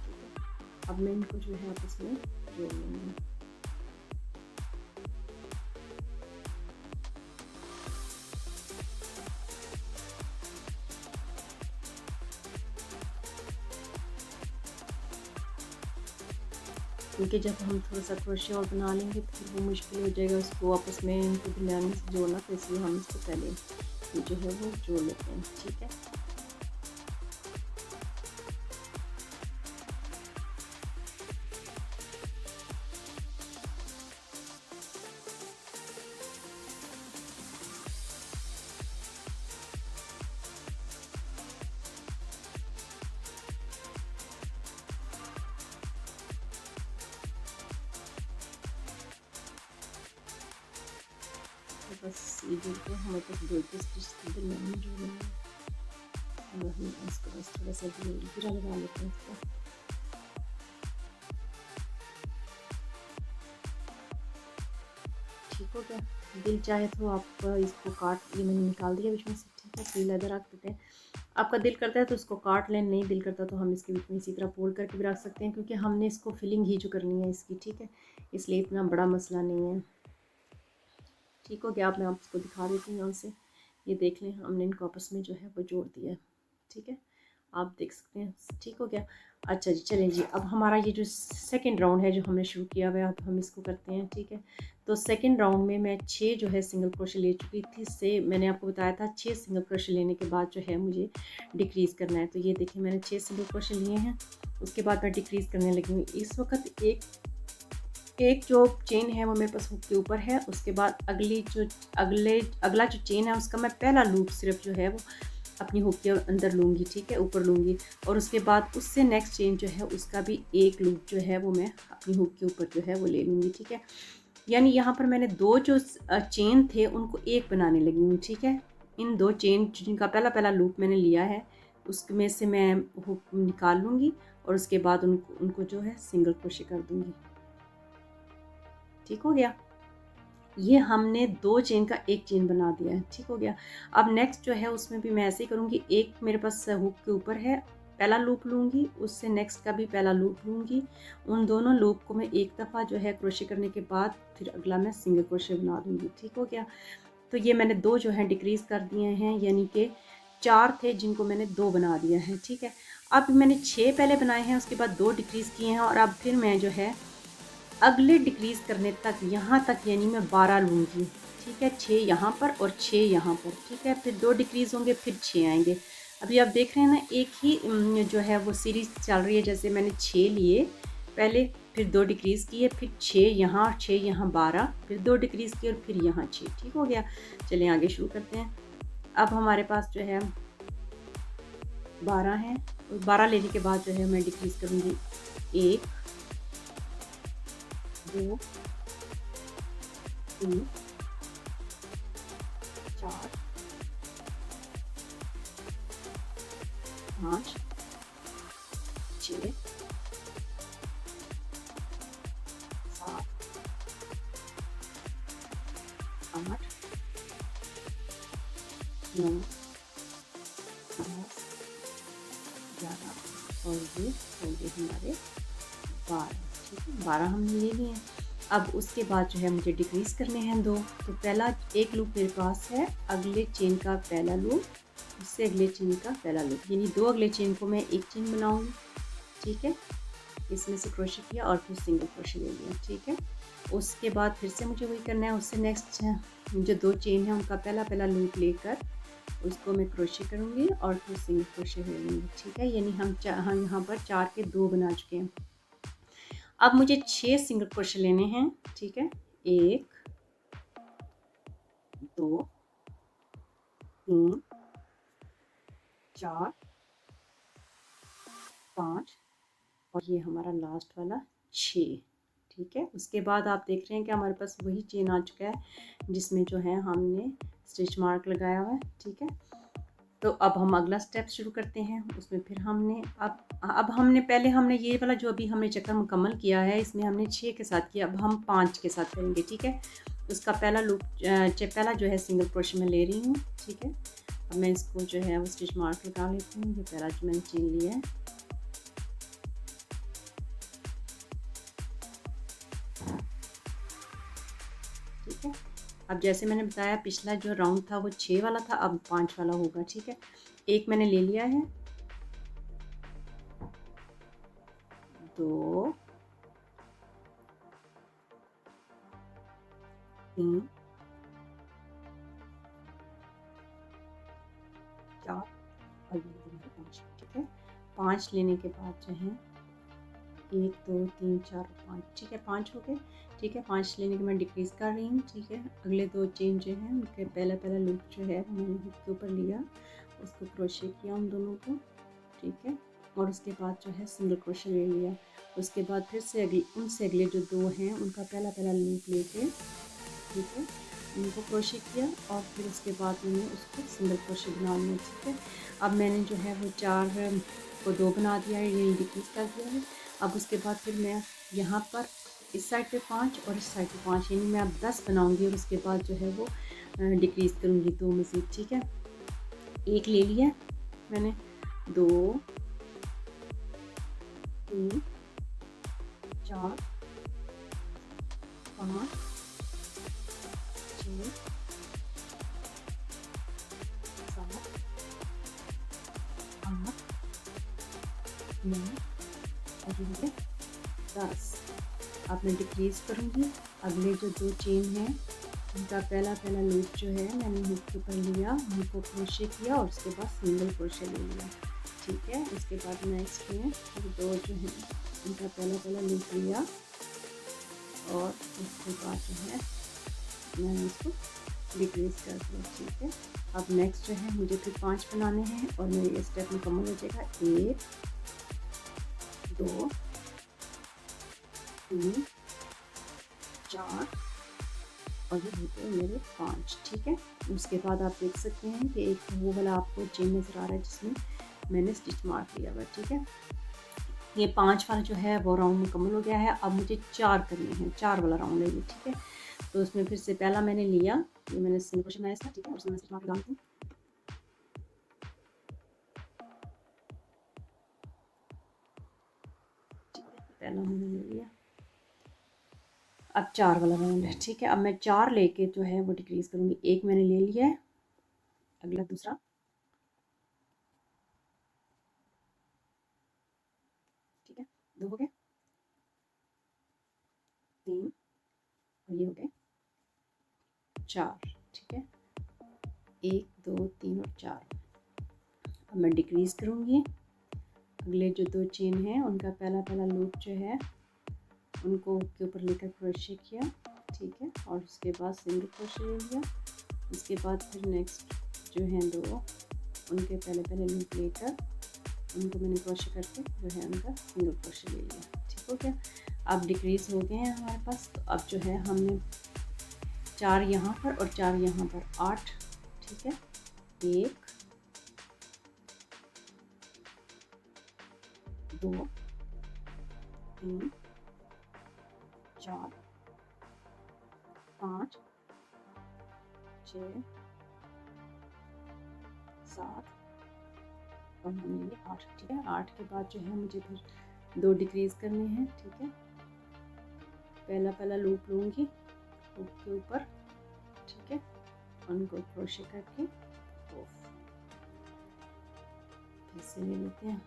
ठीक है। अब मैं इनको जो है आपस में जोड़ लूँगी। क्योंकि जब हम थोड़ा सा क्रोशे और बना लेंगे तो फिर वो मुश्किल हो जाएगा उसको आपस में इनको ढिलाने से जोड़ना, तो इसलिए हम इसको पहले ये जो है वो जोड़ लेते हैं। ठीक है, तो बस ये जुड़ के हमें बस 2 स्टिच दिलवानी जोड़ना है। वही इसको बस थोड़ा सा गिरा लगा लेते हैं इसको। ठीक हो गया। दिल चाहे तो आप इसको काट, ये मैंने निकाल दिया बीच में से। ठीक है, सील इधर रख देते हैं। आपका दिल करता है तो इसको काट लें, नहीं दिल करता तो हम इसके बीच में इसी तरह फोल्ड करके भी रख सकते हैं, क्योंकि हमने इसको फिलिंग ही जो करनी है इसकी। ठीक है, इसलिए इतना बड़ा मसला नहीं है। ठीक हो गया। अब मैं आपको दिखा देती हूँ यहाँ से। ये देख लें, हमने इनको आपस में जो है वो जोड़ दिया है। ठीक है, आप देख सकते हैं। ठीक हो गया। अच्छा जी, चलें जी, अब हमारा ये जो सेकंड राउंड है जो हमने शुरू किया हुआ है, अब हम इसको करते हैं। ठीक है, तो सेकंड राउंड में मैं 6 जो है सिंगल क्रोशे ले चुकी थी। से मैंने आपको बताया था 6 सिंगल क्रोशे लेने के बाद जो है मुझे डिक्रीज़ करना है। तो ये देखिए, मैंने 6 सिंगल क्रोशे लिए हैं, उसके बाद मैं डिक्रीज़ करने लगी हूँ। इस वक्त एक जो चेन है वो मेरे पास हुक के ऊपर है। उसके बाद अगला जो चेन है उसका मैं पहला लूप सिर्फ जो है वो अपनी हुक के अंदर लूँगी। ठीक है, ऊपर लूँगी, और उसके बाद उससे नेक्स्ट चेन जो है उसका भी एक लूप जो है वो मैं अपनी हुक के ऊपर जो है वो ले लूँगी। ठीक है, यानी यहाँ पर मैंने 2 जो चेन थे उनको एक बनाने लगी हूँ। ठीक है, इन 2 चेन जिनका पहला लूप मैंने लिया है उसमें से मैं हुक निकाल लूँगी और उसके बाद उनको जो है सिंगल क्रोशे कर दूँगी। ठीक हो गया। ये हमने 2 चेन का एक चेन बना दिया है। ठीक हो गया। अब नेक्स्ट जो है उसमें भी मैं ऐसे ही करूँगी। एक मेरे पास हुक के ऊपर है, पहला लूप लूँगी, उससे नेक्स्ट का भी पहला लूप लूँगी। उन दोनों लूप को मैं एक दफ़ा जो है क्रोशे करने के बाद फिर अगला मैं सिंगल क्रोशे बना दूँगी। ठीक हो गया। तो ये मैंने 2 जो है डिक्रीज़ कर दिए हैं, यानी कि 4 थे जिनको मैंने 2 बना दिया है। ठीक है, अब मैंने 6 पहले बनाए हैं, उसके बाद 2 डिक्रीज़ किए हैं, और अब फिर मैं जो है अगले डिक्रीज़ करने तक, यहाँ तक, यानी मैं 12 लूँगी। ठीक है, 6 यहाँ पर और 6 यहाँ पर। ठीक है, फिर 2 डिक्रीज़ होंगे, फिर 6 आएंगे। अभी आप देख रहे हैं ना, एक ही जो है वो सीरीज़ चल रही है। जैसे मैंने 6 लिए पहले, फिर 2 डिक्रीज़ किए, फिर 6 यहाँ, 6 यहाँ, 12, फिर 2 डिक्रीज़ किए और फिर यहाँ 6। ठीक हो गया। चलिए आगे शुरू करते हैं। अब हमारे पास जो है 12 हैं, 12 लेने के बाद जो है मैं डिक्रीज़ करूँगी 1, 2, 3, 4, 5, 6, 7, 8, 9, 10, 11 और ये हो गए हमारे 12। ठीक है, 12 हमने ले लिए हैं। अब उसके बाद जो है मुझे डिक्रीज़ करने हैं 2। तो पहला एक लूप मेरे पास है, अगले चेन का पहला लूप, उससे अगले चेन का पहला लूप, यानी 2 अगले चेन को मैं एक चेन बनाऊंगी। ठीक है, इसमें से क्रोशे किया और फिर सिंगल क्रोशे ले लिया। ठीक है, उसके बाद फिर से मुझे वही करना है। उससे नेक्स्ट जो 2 चेन है उनका पहला लूप लेकर उसको मैं क्रोशे करूँगी और फिर सिंगल क्रोशे ले लूँगी। ठीक है, यानी हम यहाँ पर 4 के 2 बना चुके हैं। अब मुझे 6 सिंगल क्रोशे लेने हैं। ठीक है, 1, 2, 3, 4, 5 और ये हमारा लास्ट वाला 6। ठीक है, उसके बाद आप देख रहे हैं कि हमारे पास वही चेन आ चुका है जिसमें जो है हमने स्टिच मार्क लगाया हुआ है। ठीक है, तो अब हम अगला स्टेप शुरू करते हैं। उसमें फिर हमने अब हमने पहले हमने ये वाला जो अभी हमने चक्कर मुकम्मल किया है, इसमें हमने 6 के साथ किया, अब हम 5 के साथ करेंगे। ठीक है, उसका पहला लूप पहला जो है सिंगल क्रोशे में ले रही हूँ। ठीक है, अब मैं इसको जो है वो स्टिच मार्क लगा लेती हूँ। ये पहला जो मैंने चेन लिया है, ठीक है। अब जैसे मैंने बताया पिछला जो राउंड था वो 6 वाला था, अब 5 वाला होगा। ठीक है, एक मैंने ले लिया है, 2, 3 4 और ये हमारे 5। ठीक है, 5 लेने के बाद जो है 1 2 3 4 5, ठीक है 5 हो गए। ठीक है, 5 लेने के मैं डिक्रीज़ कर रही हूँ। ठीक है, अगले 2 चेन जो है उनके पहला लूप जो है वो मैंने हुक के ऊपर लिया, उसको क्रोशे किया उन दोनों को। ठीक है, और उसके बाद जो है सिंगल क्रोशे ले लिया। उसके बाद फिर से उनसे अगले जो 2 हैं उनका पहला लूप लेके, ठीक है, उनको क्रोशे किया और फिर उसके बाद मैंने उसको सिंगल क्रोशे बना लिया। ठीक है, अब मैंने जो है वो 4 को 2 बना दिया है, ये डिक्रीज़ कर दिया है। अब उसके बाद फिर मैं यहाँ पर इस साइड पे 5 और इस साइड पे 5, यानी मैं अब 10 बनाऊंगी और उसके बाद जो है वो डिक्रीज़ करूँगी 2 मज़ीद। ठीक है, 1 ले लिया मैंने, 2 3 4 5 6 7 8 9 और ये हो गया 10। अब मैं डिक्रीज़ करूँगी। अगले जो 2 चेन हैं उनका पहला लूप जो है मैंने हुक के ऊपर लिया, उनको क्रोशे किया और उसके बाद सिंगल क्रोशे ले लिया। ठीक है, उसके बाद नेक्स्ट में 2 जो हैं उनका पहला लूप लिया और उसके बाद जो है मैंने इसको डिक्रीज़ कर दिया। ठीक है, अब नेक्स्ट जो है मुझे फिर 5 बनाने हैं और मेरे ये स्टेप मुकम्मल हो जाएगा। 1 2 3 4 और ये होते हैं मेरे 5। ठीक है, उसके बाद आप देख सकते हैं कि एक वो वाला आपको चेन नज़र आ रहा है जिसमें मैंने स्टिच मार दिया हुआ। ठीक है, ये 5 वाला जो है वो राउंड मुकम्मल हो गया है। अब मुझे 4 करने हैं, 4 वाला राउंड है ये। ठीक है, तो उसमें फिर से पहला मैंने लिया, ये मैंने सिंगल क्रोशे बनाया इसका। ठीक है, उसमें स्टिच मार के डालती हूँ। ठीक है, पहला मैंने ले लिया, अब 4 वाला राउंड है। ठीक है, अब मैं 4 लेके जो है वो डिक्रीज़ करूँगी। 1 मैंने ले लिया है, अगला दूसरा, ठीक है 2 हो गए, 3 और ये हो गए 4। ठीक है, 1 2 3 और 4। अब मैं डिक्रीज़ करूँगी। अगले जो 2 चेन हैं उनका पहला लूप जो है उनको के ऊपर लेकर क्रोशे किया। ठीक है, और उसके बाद सिंगल क्रोशे ले लिया। उसके बाद फिर नेक्स्ट जो हैं 2 उनके पहले लूप लेकर उनको मैंने क्रोशे करके जो है उनका सिंगल क्रोशे ले लिया। ठीक हो गया, अब डिक्रीज़ हो गए हैं हमारे पास। तो अब जो है हमने 4 यहाँ पर और 4 यहाँ पर, 8। ठीक है, 1 2 3 4 5 6 7 और हमने ये 8। ठीक है, 8 के बाद जो है मुझे फिर 2 डिक्रीज़ करने हैं। ठीक है, पहला लूप लूँगी हुक के ऊपर। ठीक है, उनको क्रोशे करके फिर से ले लेते हैं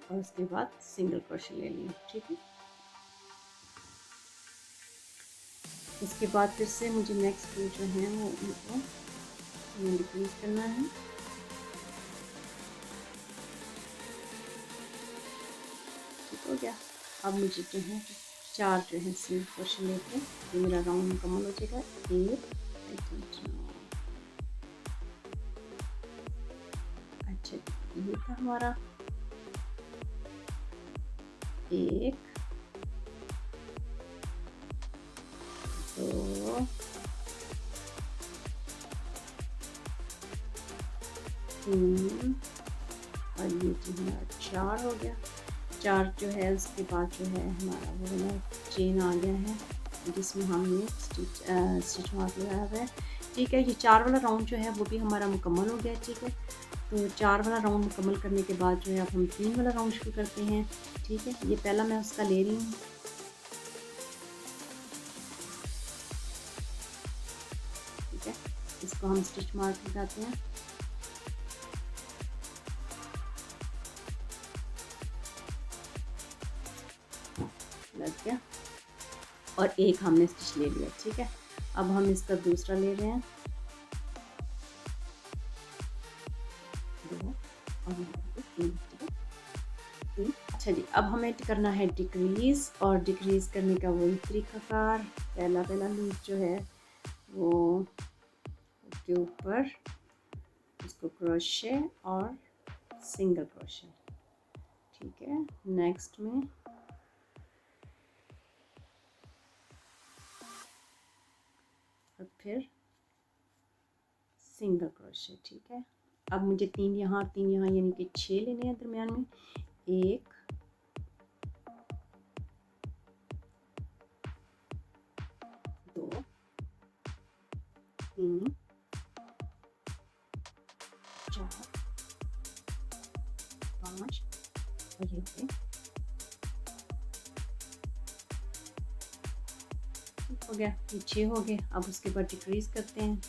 और उसके बाद सिंगल क्रोशे ले लिया। ठीक है, उसके बाद फिर से मुझे नेक्स्ट जो है वो उनको डिक्रीज़ करना है। ठीक हो गया, अब मुझे जो है 4 जो है सिंगल क्रोशे लेके ये मेरा राउंड मुकम्मल हो जाएगा। 1 अच्छा, ये था हमारा 1 2 3 और ये जो हमारा 4 हो गया। 4 जो है उसके बाद जो है हमारा वो वाला चेन आ गया है जिसमें हमने स्टिच मार्क लगाया हुआ है। ठीक है, ये 4 वाला राउंड जो है वो भी हमारा मुकम्मल हो गया। ठीक है, तो 4 वाला राउंड मुकम्मल करने के बाद जो है अब हम 3 वाला राउंड शुरू करते हैं। ठीक है, ये पहला मैं उसका ले रही हूँ। ठीक है, इसको हम स्टिच मार्क लगाते हैं। लग गया, और एक हमने स्टिच ले लिया, ठीक है। अब हम इसका दूसरा ले रहे हैं, 2 और यहाँ पे 3, ठीक है, 3। अच्छा जी, अब हमें करना है डिक्रीज़, और डिक्रीज़ करने का वही तरीकाकार, पहला लूप जो है वो के ऊपर इसको क्रोशे और सिंगल क्रोशे, ठीक है। नेक्स्ट में और फिर सिंगल क्रोशे, ठीक है। अब मुझे 3 यहाँ यानी कि 6 लेने हैं दरमियान में, 1 2 3 4 5 और ये ठीक हो गया, ये 6 हो गए। अब उसके बाद डिक्रीज करते हैं,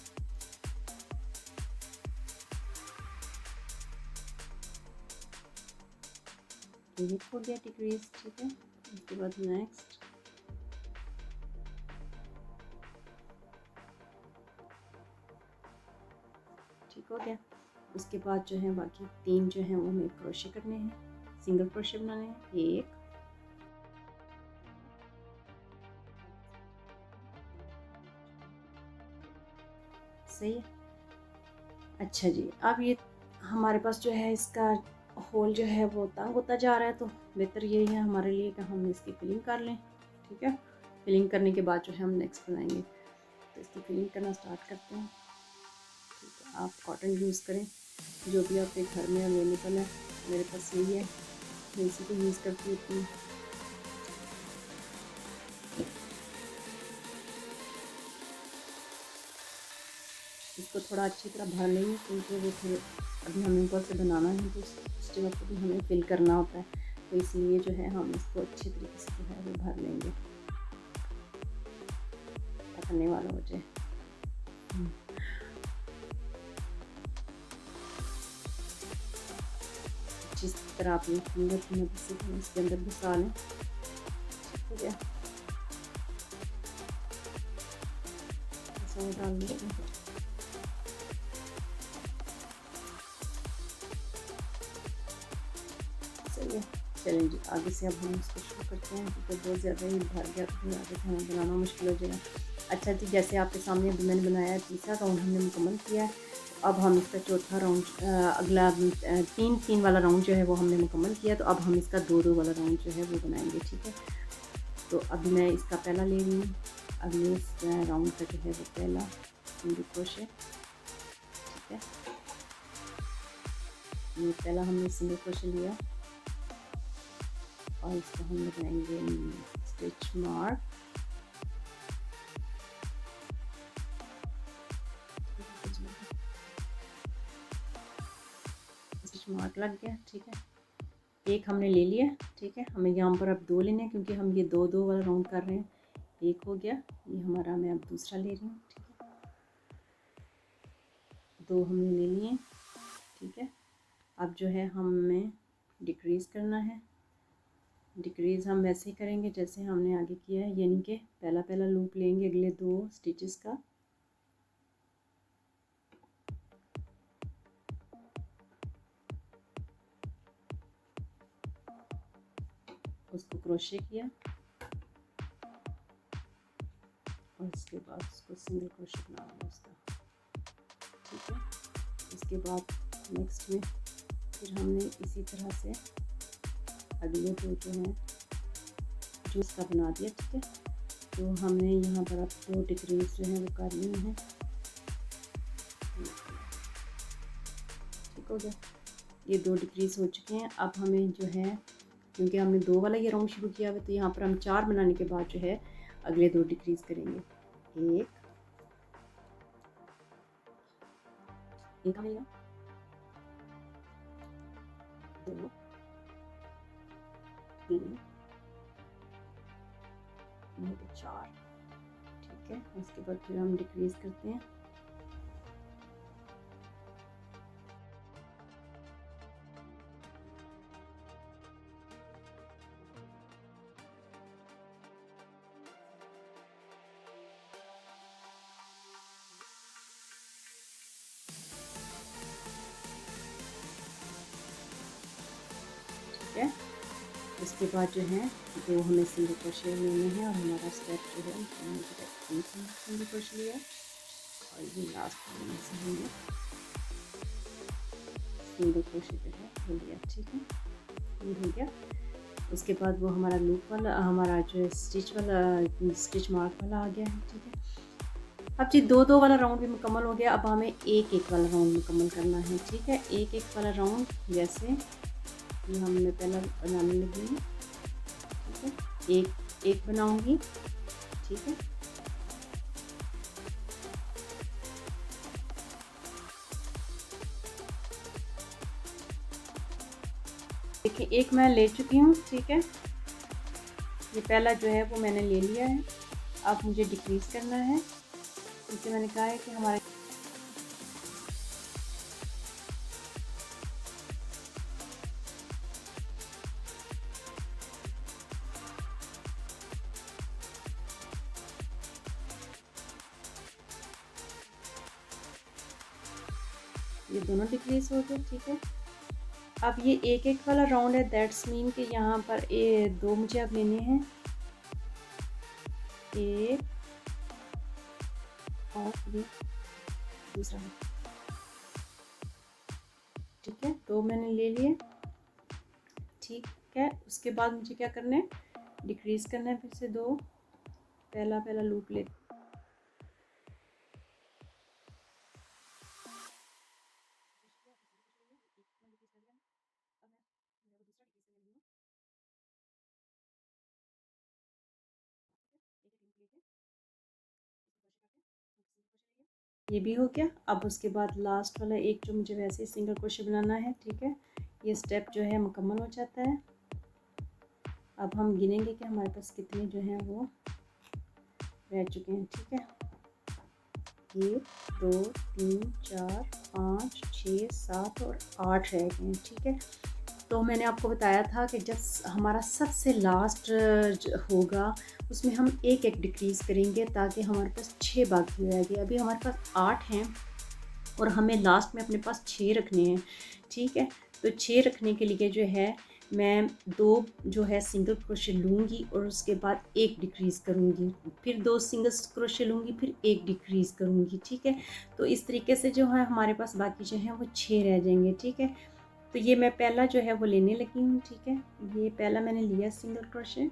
ये हो गया डिक्रीज, ठीक है। उसके बाद नेक्स्ट, ठीक हो गया। उसके बाद जो है बाकी 3 जो हैं वो हमें क्रोशे करने हैं, सिंगल क्रोशे बनाने हैं, 1 सही है। अच्छा जी, अब ये हमारे पास जो है इसका होल जो है वो तंग होता जा रहा है, तो बेहतर यही है हमारे लिए कि हम इसकी फिलिंग कर लें, ठीक है। फिलिंग करने के बाद जो है हम नेक्स्ट बनाएंगे, तो इसकी फिलिंग करना स्टार्ट करते हैं, ठीक है। आप कॉटन यूज़ करें जो भी आपके घर में अवेलेबल है, मेरे पास यही है, मैं इसी को यूज़ करती हूँ। इसको थोड़ा अच्छी तरह भर लेंगे, क्योंकि वो फिर अभी हमें ऊपर से बनाना है, तो उस जगह को भी हमें फिल करना होता है, तो इसीलिए जो है हम इसको अच्छे तरीके से जो है वो भर लेंगे, पकड़ने वाला हो जाए। जिस तरह अपनी फिंगर की मदद से इसके अंदर घुसा लें, ठीक हो गया। ऐसा डाल देते हैं, सही है। चलें जी, आगे से अब हम इसको शुरू करते हैं, क्योंकि बहुत ज़्यादा ही भर गया तो फिर आगे खाना बनाना मुश्किल हो जाएगा। अच्छा जी, जैसे आपके सामने अभी मैंने बनाया, तीसरा राउंड हमने मुकम्मल किया है। अब हम इसका चौथा राउंड, अगला 3 वाला राउंड जो है वो हमने मुकम्मल किया, तो अब हम इसका 2 वाला राउंड जो है वो बनाएंगे, ठीक है। तो अभी मैं इसका पहला ले रही हूँ, अगले राउंड का जो है वो पहला सिंगल क्रोशे, ठीक है। ये पहला हमने सिंगल क्रोशे लिया और इसको हम लगाएंगे स्टिच मार्क, स्टिच मार्क लग गया, ठीक है। एक हमने ले लिया, ठीक है। हमें यहाँ पर अब 2 लेने हैं, क्योंकि हम ये 2 वाला राउंड कर रहे हैं। एक हो गया, ये हमारा, मैं अब दूसरा ले रही हूँ, ठीक है। 2 हमने ले लिए, ठीक है। अब जो है हमें डिक्रीज़ करना है, डिक्रीज़ हम वैसे ही करेंगे जैसे हमने आगे किया है, यानी कि पहला लूप लेंगे अगले 2 स्टिचेस का, उसको क्रोशे किया और इसके बाद उसको सिंगल क्रोशे बनाना उसका, ठीक है। इसके बाद नेक्स्ट में फिर हमने इसी तरह से अगले 2 जो हैं जो इसका बना दिया, ठीक है। तो हमने यहाँ पर अब 2 डिक्रीज जो हैं वो कर लिए हैं, ठीक हो गया। ये 2 डिक्रीज हो चुके हैं। अब हमें जो है, क्योंकि हमने 2 वाला ये राउंड शुरू किया हुआ, तो यहाँ पर हम 4 बनाने के बाद जो है अगले 2 डिक्रीज करेंगे, एक आएगा, 2 3 4, ठीक है। उसके बाद फिर हम डिक्रीज करते हैं, है। उसके बाद जो है दो हमें सिंगल क्रोशे लेने हैं और हमारा स्टेप जो है सिंगल क्रोशे लिया और ये लास्ट में से हमने सिंगल क्रोशे जो है हो लिया। ठीक है, ये हो गया। उसके बाद वो हमारा लूप वाला, हमारा जो स्टिच वाला, स्टिच मार्क वाला आ गया है। ठीक है, अब जी दो दो वाला राउंड भी मुकम्मल हो गया। अब हमें एक एक वाला राउंड मुकम्मल करना है। ठीक है, एक एक वाला राउंड जैसे ये हमने पहला बनाने लगी हूँ। ठीक है, एक एक बनाऊंगी। ठीक है, देखिए एक मैं ले चुकी हूँ। ठीक है, ये पहला जो है वो मैंने ले लिया है। अब मुझे डिक्रीज करना है, जैसे मैंने कहा है कि हमारे ये दोनों डिक्रीज हो गए। ठीक है, अब ये एक एक वाला राउंड है, दैट्स मीन कि यहाँ पर दो मुझे अब लेने हैं, एक और ये दूसरा। ठीक है, दो मैंने ले लिए। ठीक है, उसके बाद मुझे क्या करना है, डिक्रीज करना है फिर से दो, पहला पहला लूप ले। ये भी हो गया। अब उसके बाद लास्ट वाला एक जो मुझे वैसे ही सिंगल क्रोशे बनाना है। ठीक है, ये स्टेप जो है मुकम्मल हो जाता है। अब हम गिनेंगे कि हमारे पास कितने जो हैं वो रह चुके हैं। ठीक है, 1 2 3 4 5 6 7 और 8 रह गए हैं। ठीक है, तो मैंने आपको बताया था कि जब हमारा सबसे लास्ट होगा उसमें हम एक एक डिक्रीज़ करेंगे ताकि हमारे पास 6 बाकी हो जाएगी। अभी हमारे पास 8 हैं और हमें लास्ट में अपने पास 6 रखने हैं। ठीक है, तो 6 रखने के लिए जो है मैं दो जो है सिंगल क्रोशे लूँगी और उसके बाद एक डिक्रीज़ करूँगी, फिर दो सिंगल क्रोशे लूँगी, फिर एक डिक्रीज़ करूँगी। ठीक है, तो इस तरीके से जो है हमारे पास बाकी जो है वो 6 रह जाएंगे। ठीक है, तो ये मैं पहला जो है वो लेने लगी हूँ। ठीक है, ये पहला मैंने लिया सिंगल क्रोशे।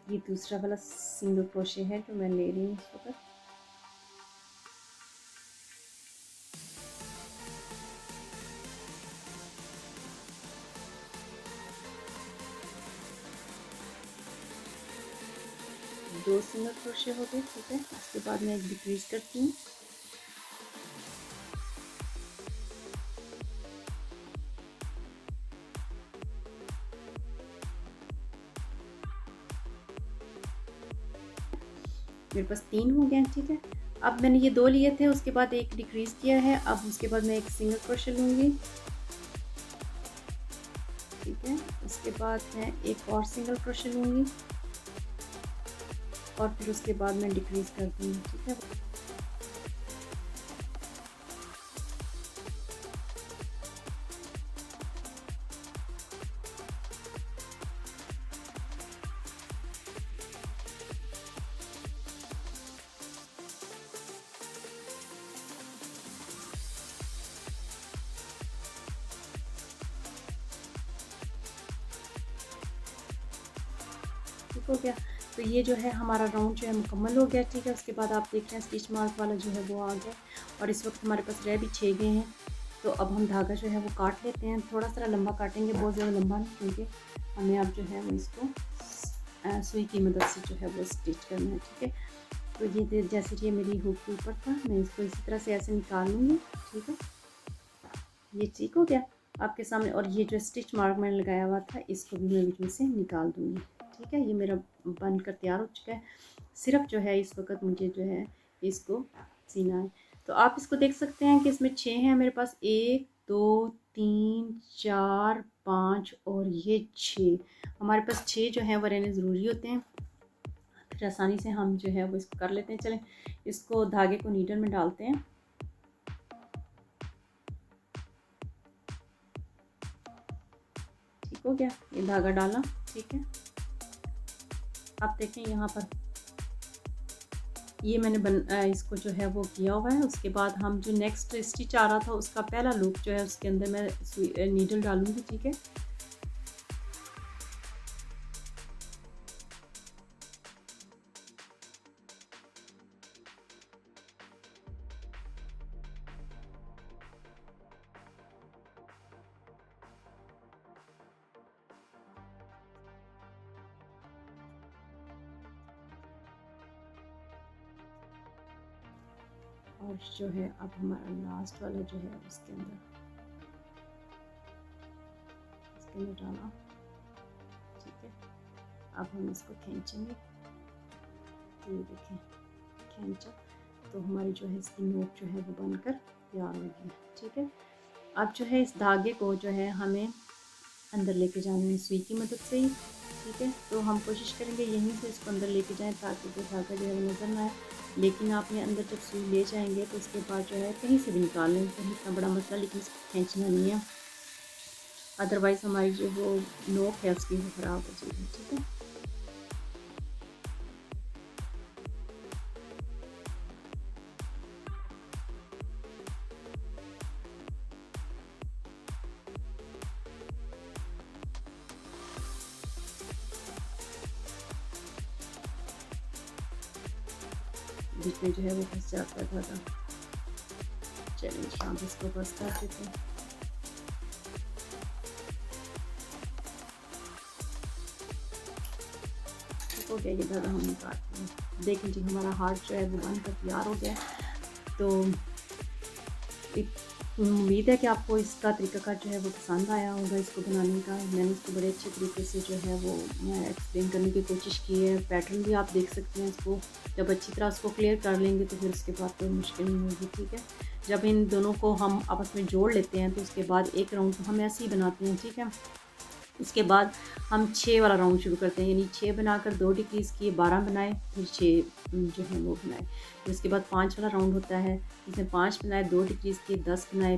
ये दूसरा वाला सिंगल क्रोशे है जो मैं ले रही हूँ इस वक्त। दो सिंगल क्रोशे हो गए। ठीक है, उसके बाद मैं एक डिक्रीज करती हूँ। मेरे पास 3 हो गए। ठीक है, अब मैंने ये दो लिए थे, उसके बाद एक डिक्रीज किया है। अब उसके बाद मैं एक सिंगल क्रोशे लूँगी। ठीक है, उसके बाद मैं एक और सिंगल क्रोशे लूँगी और फिर उसके बाद मैं डिक्रीज कर दूँगी। ठीक है, ठीक हो गया। तो ये जो है हमारा राउंड जो है मुकम्मल हो गया। ठीक है, उसके बाद आप देख रहे हैं स्टिच मार्क वाला जो है वो आ गया और इस वक्त हमारे पास रह भी 6 गए हैं। तो अब हम धागा जो है वो काट लेते हैं, थोड़ा सा लंबा काटेंगे, बहुत ज़्यादा लंबा नहीं, क्योंकि हमें अब जो है वो इसको सुई की मदद से जो है वो स्टिच करना है। ठीक है, तो ये जैसे ये मेरी हुक के ऊपर था, मैं इसको इसी तरह से ऐसे निकाल लूँगी। ठीक है, ये ठीक हो गया आपके सामने। और ये जो स्टिच मार्क मैंने लगाया हुआ था इसको भी मैं बीच में से निकाल दूँगी। ठीक है, ये मेरा बन कर तैयार हो चुका है। सिर्फ जो है इस वक्त मुझे जो है इसको सीना है। तो आप इसको देख सकते हैं कि इसमें 6 हैं मेरे पास, 1 2 3 4 5 और ये 6, हमारे पास 6 जो है वो रहने ज़रूरी होते हैं, फिर आसानी से हम जो है वो इसको कर लेते हैं। चलें इसको धागे को नीडल में डालते हैं। ठीक हो गया, ये धागा डाला, ठीक है। आप देखें यहाँ पर ये मैंने इसको जो है वो किया हुआ है। उसके बाद हम जो नेक्स्ट स्टिच आ रहा था उसका पहला लूप जो है उसके अंदर मैं नीडल डालूंगी, ठीक है। और जो है अब हमारा लास्ट वाला जो है उसके अंदर डाला, ठीक है। अब हम इसको खींचेंगे, तो ये देखें खींचा तो हमारी जो है इसकी नोक जो है वो बनकर तैयार होगी, ठीक है। अब जो है इस धागे को जो है हमें अंदर लेके जाना है सुई की मदद से ही, ठीक है। तो हम कोशिश करेंगे यहीं से इसको अंदर लेके जाएं ताकि जो धागा जो है वो नज़र ना आए। लेकिन आपने अंदर जब सुई ले जाएंगे तो उसके बाद जो है कहीं से भी निकाल लें, तो इतना बड़ा मसला, लेकिन इसको खींचना नहीं है, अदरवाइज़ हमारी जो वो नोक है उसकी वो ख़राब हो जाएगी, ठीक है। बीच में जो है वो फंस जाता है धागा। चलिए शाम इसको बस कर देते हैं। हो गया ये धागा हम निकालते हैं। देखें जी हमारा हार्ट जो है वो बनकर तैयार हो गया। तो उम्मीद है कि आपको इसका तरीक़ाकार जो है वो पसंद आया होगा इसको बनाने का। मैंने इसको बड़े अच्छे तरीके से जो है वो मैं एक्सप्लेन करने की कोशिश की है। पैटर्न भी आप देख सकते हैं, इसको जब अच्छी तरह उसको क्लियर कर लेंगे तो फिर उसके बाद कोई मुश्किल नहीं होगी, ठीक है। जब इन दोनों को हम आपस में जोड़ लेते हैं तो उसके बाद एक राउंड तो हम ऐसे ही बनाते हैं, ठीक है। उसके बाद हम 6 वाला राउंड शुरू करते हैं, यानी 6 बनाकर 2 डिक्रीज़ किए 12 बनाए, फिर 6 जो है वो बनाए। फिर उसके बाद 5 वाला राउंड होता है, जिसमें 5 बनाए 2 डिक्रीज़ किए 10 बनाए,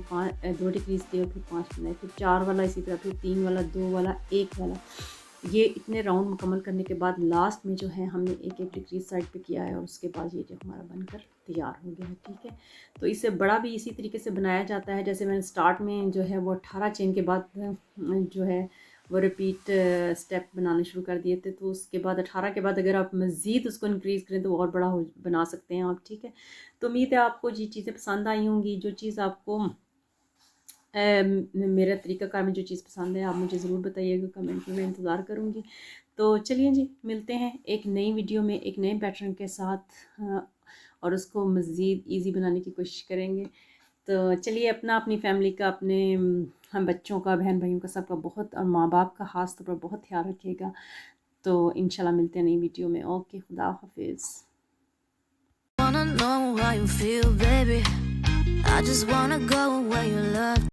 2 डिक्रीज़ किए और फिर 5 बनाए, फिर 4 वाला इसी तरह, फिर 3 वाला 2 वाला 1 वाला। ये इतने राउंड मुकम्मल करने के बाद लास्ट में जो है हमने एक डिक्रीज साइड पे किया है और उसके बाद ये जो हमारा बनकर तैयार हो गया है, ठीक है। तो इससे बड़ा भी इसी तरीके से बनाया जाता है। जैसे मैंने स्टार्ट में जो है वो 18 चेन के बाद जो है वो रिपीट स्टेप बनाने शुरू कर दिए थे, तो उसके बाद 18 के बाद अगर आप मज़ीद उसको इंक्रीज़ करें तो और बड़ा बना सकते हैं आप, ठीक है। तो उम्मीद है आपको ये चीज़ें पसंद आई होंगी। जो चीज़ आपको मेरा तरीक़ाकार में जो चीज़ पसंद है आप मुझे ज़रूर बताइएगा, कमेंट में मैं इंतज़ार करूँगी। तो चलिए जी मिलते हैं एक नई वीडियो में एक नए पैटर्न के साथ और उसको मज़ीद ईजी बनाने की कोशिश करेंगे। तो चलिए अपना, अपनी फैमिली का, अपने हम बच्चों का, बहन भाइयों का, सबका बहुत, और माँ बाप का ख़ास तौर पर बहुत ख्याल रखिएगा। तो इंशाल्लाह मिलते हैं नई वीडियो में। ओके, खुदा हाफिज़।